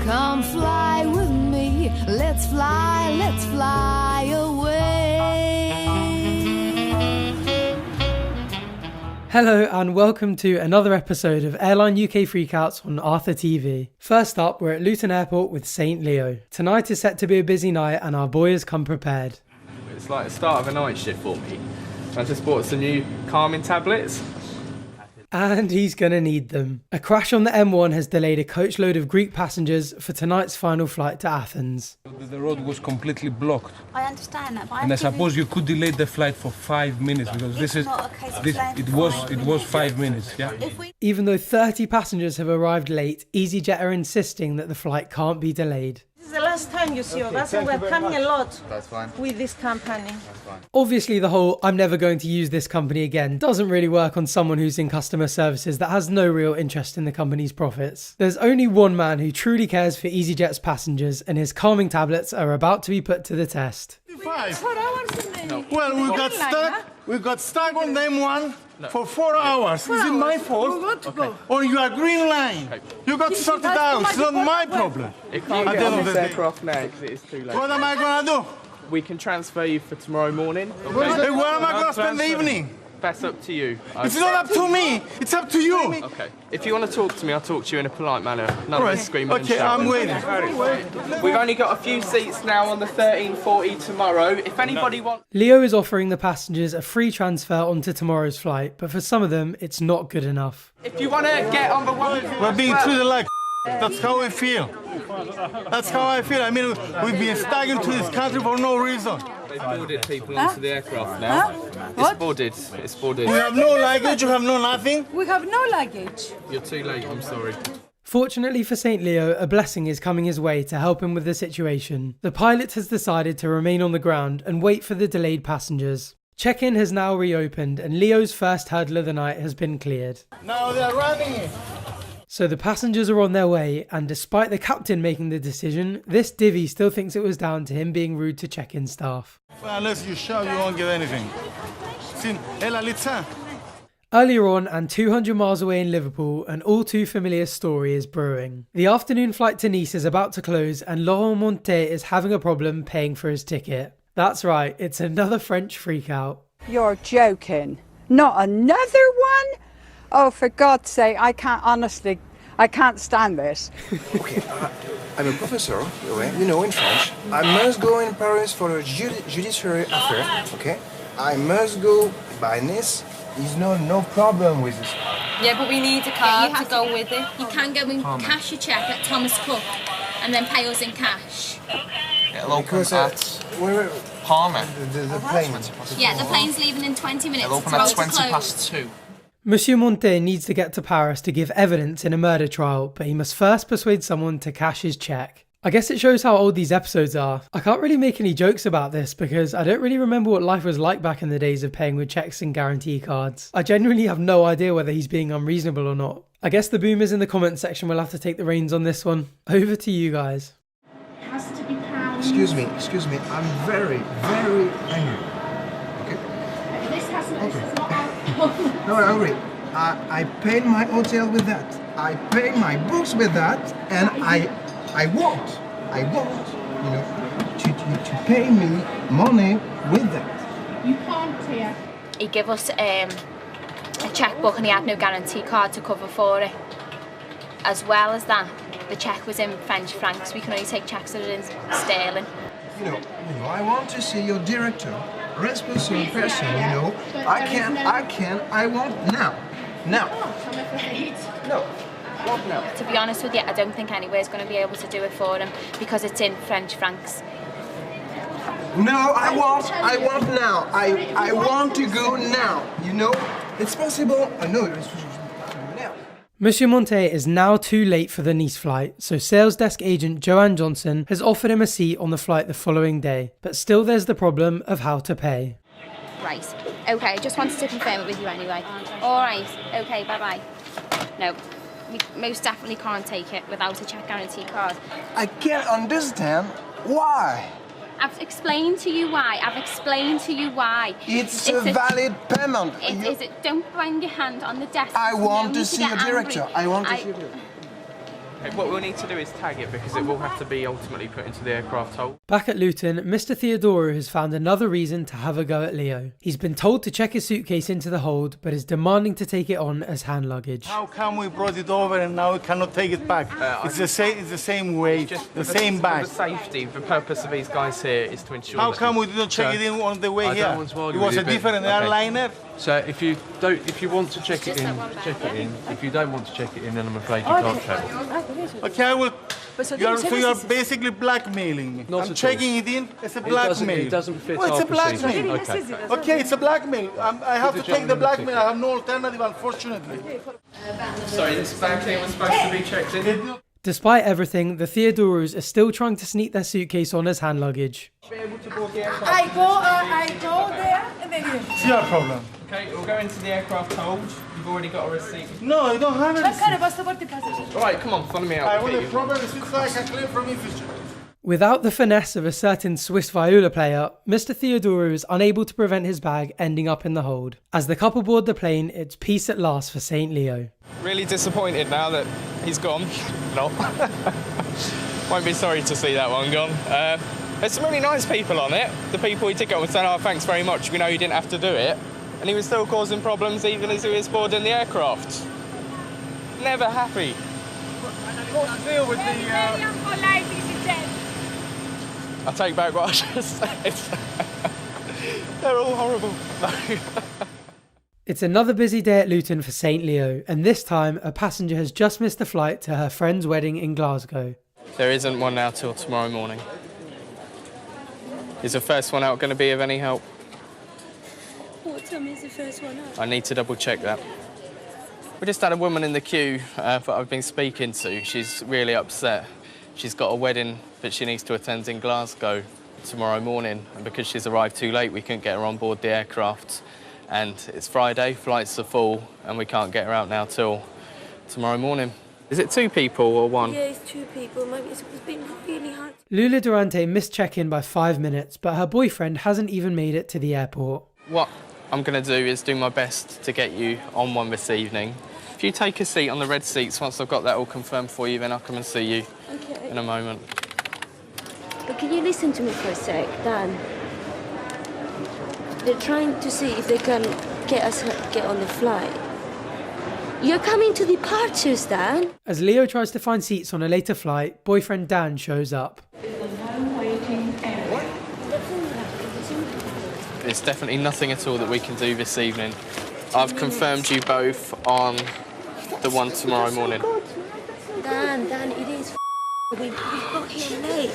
Come fly with me, let's fly away. Hello and welcome to another episode of Airline UK Freakouts on Arthur TV. First up, we're at Luton Airport with St. Leo. Tonight is set to be a busy night and our boy has come prepared. It's like the start of a night shift for me. I just bought some new calming tablets. And he's gonna need them. A crash on the M1 has delayed a coachload of Greek passengers for tonight's final flight to Athens. The road was completely blocked. I understand that, but And I suppose you could delay the flight for 5 minutes because it was 5 minutes, yeah? Even though 30 passengers have arrived late, EasyJet are insisting that the flight can't be delayed. This is the last time you see us, and we're coming a lot with this company. Obviously the whole "I'm never going to use this company again" doesn't really work on someone who's in customer services that has no real interest in the company's profits. There's only one man who truly cares for EasyJet's passengers, and his calming tablets are about to be put to the test. Well, we got stuck on the M1 for 4 hours. Is it my fault? Or you are green line? You got to sort it out. It's not my problem. It can't get on this aircraft now because it is too late. What am I going to do? We can transfer you for tomorrow morning. Hey, where am I going to spend the evening? That's up to you. It's not up to me. It's up to you. Okay. If you want to talk to me, I'll talk to you in a polite manner. None of this screaming and Okay, shouting. I'm waiting. We've only got a few seats now on the 1340 tomorrow. If anybody wants... Leo is offering the passengers a free transfer onto tomorrow's flight, but for some of them, it's not good enough. If you want to get on the one... We're being treated like that's how we feel. That's how I feel. I mean, we've been stuck into this country for no reason. They've boarded people onto the aircraft now. It's boarded. It's boarded. We have no luggage, you have no nothing. We have no luggage. You're too late, I'm sorry. Fortunately for St. Leo, a blessing is coming his way to help him with the situation. The pilot has decided to remain on the ground and wait for the delayed passengers. Check-in has now reopened and Leo's first hurdle of the night has been cleared. Now they're running it. So the passengers are on their way, and despite the captain making the decision, this divvy still thinks it was down to him being rude to check-in staff. Well, unless you shout, you won't get anything. Earlier on, and 200 miles away in Liverpool, an all too familiar story is brewing. The afternoon flight to Nice is about to close, and Laurent Montet is having a problem paying for his ticket. That's right, it's another French freakout. You're joking. Not another one? Oh, for God's sake, I can't stand this. Okay, I'm a professor, you know, in French. I must go in Paris for a judiciary affair, okay? I must go by Nice. There's no problem with this. Yeah, but we need a card to go with it. You can go and cash your cheque at Thomas Cook and then pay us in cash. It'll open at Palmer. The plane. Yeah, the plane's leaving in 20 minutes. It'll open at 20 past 2. Monsieur Montet needs to get to Paris to give evidence in a murder trial, but he must first persuade someone to cash his cheque. I guess it shows how old these episodes are. I can't really make any jokes about this because I don't really remember what life was like back in the days of paying with cheques and guarantee cards. I genuinely have no idea whether he's being unreasonable or not. I guess the boomers in the comment section will have to take the reins on this one. Over to you guys. Excuse me, I'm very, very angry. Okay? No, I'm angry. I paid my hotel with that. I paid my books with that, and I want, you know, to pay me money with that. You can't here. He gave us a chequebook and he had no guarantee card to cover for it. As well as that, the cheque was in French francs. We can only take cheques that are in sterling. You know, I want to see your director, responsible person, you know. I want now. I'm afraid. No. To be honest with you, I don't think anywhere's going to be able to do it for him because it's in French francs. No, I want now. I want to go now. You know, it's possible. I know it's possible now. Monsieur Montet is now too late for the Nice flight, so sales desk agent Joanne Johnson has offered him a seat on the flight the following day. But still there's the problem of how to pay. Right, okay, just wanted to confirm it with you anyway. Alright, okay, bye-bye. No, we most definitely can't take it without a cheque guarantee card. I can't understand why. I've explained to you why. It's a valid payment. Don't bang your hand on the desk. I want to see a director. I want to see a director. Okay, what we'll need to do is tag it because it will have to be ultimately put into the aircraft hold. Back at Luton, Mr. Theodoro has found another reason to have a go at Leo. He's been told to check his suitcase into the hold, but is demanding to take it on as hand luggage. How come we brought it over and now we cannot take it back? It's the same weight, the same bag. For safety, the purpose of these guys here is to ensure. How come we didn't check it in on the way here? It was a different airliner. So if you want to check it in, check it in. If you don't want to check it in, then I'm afraid you can't travel. Okay, I will. You're basically blackmailing me. I'm checking it in. It's a blackmail. It doesn't fit it's our a blackmail. procedure. Okay, it's a blackmail. I have to take the blackmail. I have no alternative, unfortunately. Sorry, this bag here was supposed to be checked in. Despite everything, the Theodoros are still trying to sneak their suitcase on as hand luggage. I go there and then you. It's your problem. Okay, we'll go into the aircraft hold. You've already got a receipt. No, I don't have a receipt. Alright, come on, follow me out. I want a proper receipt so I can claim from infrastructure. Without the finesse of a certain Swiss viola player, Mr. Theodoro is unable to prevent his bag ending up in the hold. As the couple board the plane, it's peace at last for St. Leo. Really disappointed now that he's gone. Not. Won't be sorry to see that one gone. There's some really nice people on it. The people he did go and said, oh, thanks very much, we know you didn't have to do it. And he was still causing problems even as he was boarding the aircraft. Never happy. What's the deal with the... I take back what I just said. They're all horrible. It's another busy day at Luton for St. Leo, and this time a passenger has just missed a flight to her friend's wedding in Glasgow. There isn't one now till tomorrow morning. Is the first one out going to be of any help? What time is the first one out? I need to double check that. We just had a woman in the queue that I've been speaking to. She's really upset. She's got a wedding that she needs to attend in Glasgow tomorrow morning, and because she's arrived too late, we couldn't get her on board the aircraft. And it's Friday, flights are full, and we can't get her out now till tomorrow morning. Is it 2 people or 1? Yeah, it's 2 people. Maybe it's been really hard. Lula Durante missed check-in by 5 minutes, but her boyfriend hasn't even made it to the airport. What I'm going to do is do my best to get you on one this evening. If you take a seat on the red seats, once I've got that all confirmed for you, then I'll come and see you in a moment. But can you listen to me for a sec, Dan? They're trying to see if they can get on the flight. You're coming to departures, Dan. As Leo tries to find seats on a later flight, boyfriend Dan shows up. There's definitely nothing at all that we can do this evening. I've confirmed you both on the one tomorrow morning. Dan, it is we got here late.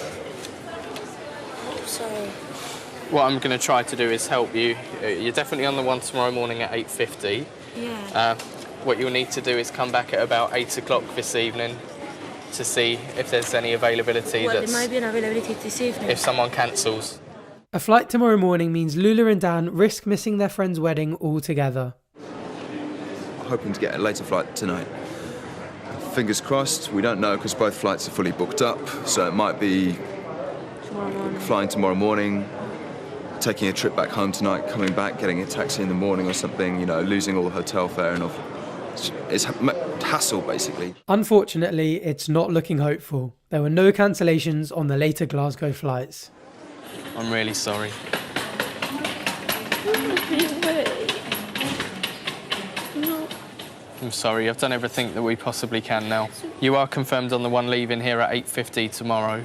I'm sorry. What I'm going to try to do is help you. You're definitely on the one tomorrow morning at 8:50. Yeah. What you'll need to do is come back at about 8 o'clock this evening to see if there's any availability. Well, there might be an availability this evening. If someone cancels. A flight tomorrow morning means Lula and Dan risk missing their friend's wedding altogether. Hoping to get a later flight tonight. Fingers crossed, we don't know because both flights are fully booked up, so it might be flying tomorrow morning, taking a trip back home tonight, coming back, getting a taxi in the morning or something, you know, losing all the hotel fare and all. It's hassle, basically. Unfortunately, it's not looking hopeful. There were no cancellations on the later Glasgow flights. I'm really sorry. I'm sorry, I've done everything that we possibly can now. You are confirmed on the one leaving here at 8:50 tomorrow.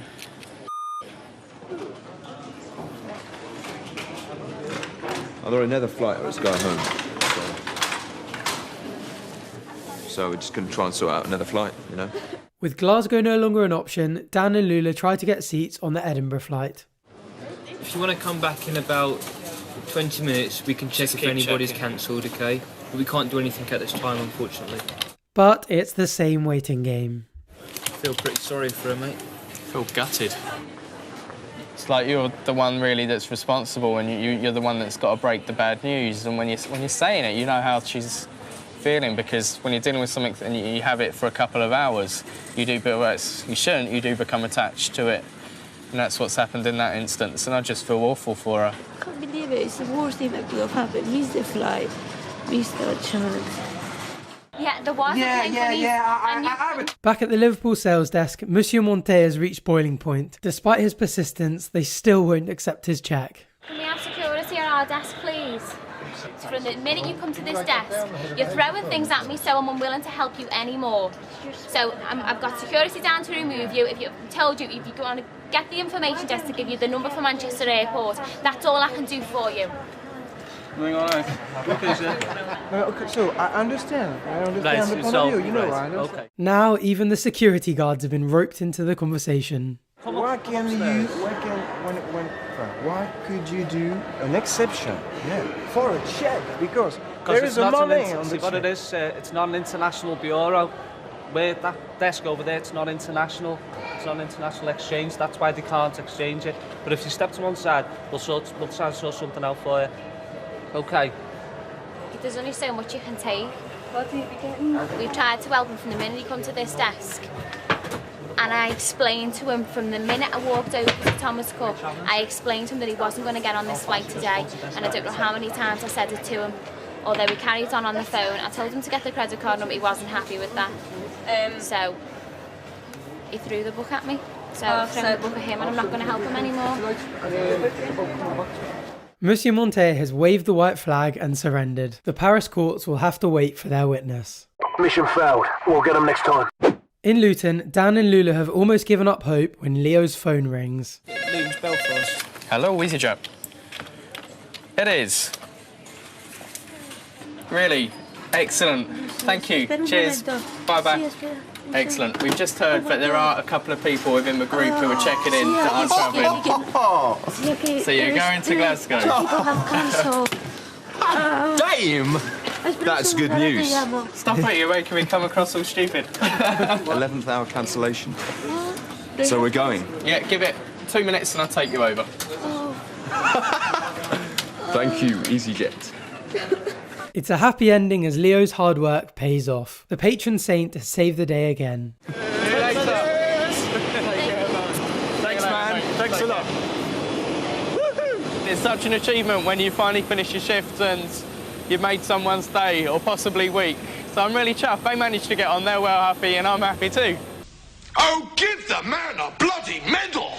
Are there another flight or is going home? So we're just going to try and sort out another flight, you know? With Glasgow no longer an option, Dan and Lula try to get seats on the Edinburgh flight. If you want to come back in about 20 minutes, we can check if anybody's cancelled, okay? But we can't do anything at this time, unfortunately. But it's the same waiting game. I feel pretty sorry for her, mate. I feel gutted. It's like you're the one really that's responsible, and you're the one that's got to break the bad news. And when you're saying it, you know how she's feeling, because when you're dealing with something and you have it for a couple of hours, you do become attached to it. And that's what's happened in that instance, and I just feel awful for her. I can't believe it. It's the worst thing that could have happened. Missed the flight. Missed our chance. Yeah, there was a police. Back at the Liverpool sales desk, Monsieur Montet has reached boiling point. Despite his persistence, they still won't accept his cheque. Can we have security at our desk, please? So from the minute you come to this desk, you're throwing things at me, so I'm unwilling to help you anymore. So I've got security down to remove you. If you've told you, if you want to get the information desk to give you the number for Manchester Airport, that's all I can do for you. Okay, so I understand the point of view, you know, I understand. Okay. Now, even the security guards have been roped into the conversation. Why could you do an exception for a check? Because there is a money on the check. What it is, it's not an international bureau. Where that desk over there, it's not international. It's not an international exchange. That's why they can't exchange it. But if you step to one side, we'll try and sort something out for you. Okay. There's only so much you can take. What are you getting? We've tried to help him from the minute he come to this desk. And I explained to him from the minute I walked over to Thomas Cook, I explained to him that he wasn't going to get on this flight today. And I don't know how many times I said it to him. Although he carried on the phone. I told him to get the credit card number, he wasn't happy with that. So he threw the book at me. So I've thrown the book at him and I'm not going to help him anymore. Monsieur Montet has waved the white flag and surrendered. The Paris courts will have to wait for their witness. Mission failed. We'll get them next time. In Luton, Dan and Lula have almost given up hope when Leo's phone rings. Luton's bell for us. Hello, EasyJet. It is. Really excellent. Thank you. Cheers. Bye-bye. Excellent. We've just heard that there are a couple of people within the group who are checking in that aren't travelling. So you're going to Glasgow? People have cancelled. Damn! That's good news. Stop it, you're making me come across all stupid. 11th hour cancellation. So we're going? Yeah, give it 2 minutes and I'll take you over. Thank you, EasyJet. It's a happy ending as Leo's hard work pays off. The patron saint has saved the day again. See you later. Thanks, man. Thanks a lot. It's such an achievement when you finally finish your shift and you've made someone's day or possibly week. So I'm really chuffed. They managed to get on, they're well happy and I'm happy too. Oh, give the man a bloody medal!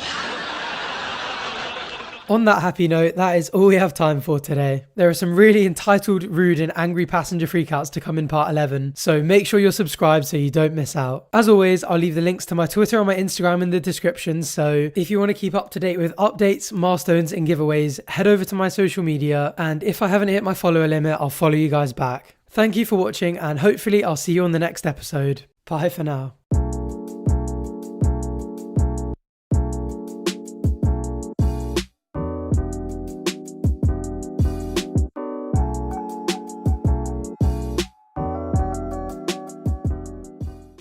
On that happy note, that is all we have time for today. There are some really entitled, rude and angry passenger freakouts to come in part 11, so make sure you're subscribed so you don't miss out. As always, I'll leave the links to my Twitter and my Instagram in the description, so if you want to keep up to date with updates, milestones and giveaways, head over to my social media, and if I haven't hit my follower limit, I'll follow you guys back. Thank you for watching, and hopefully I'll see you on the next episode. Bye for now.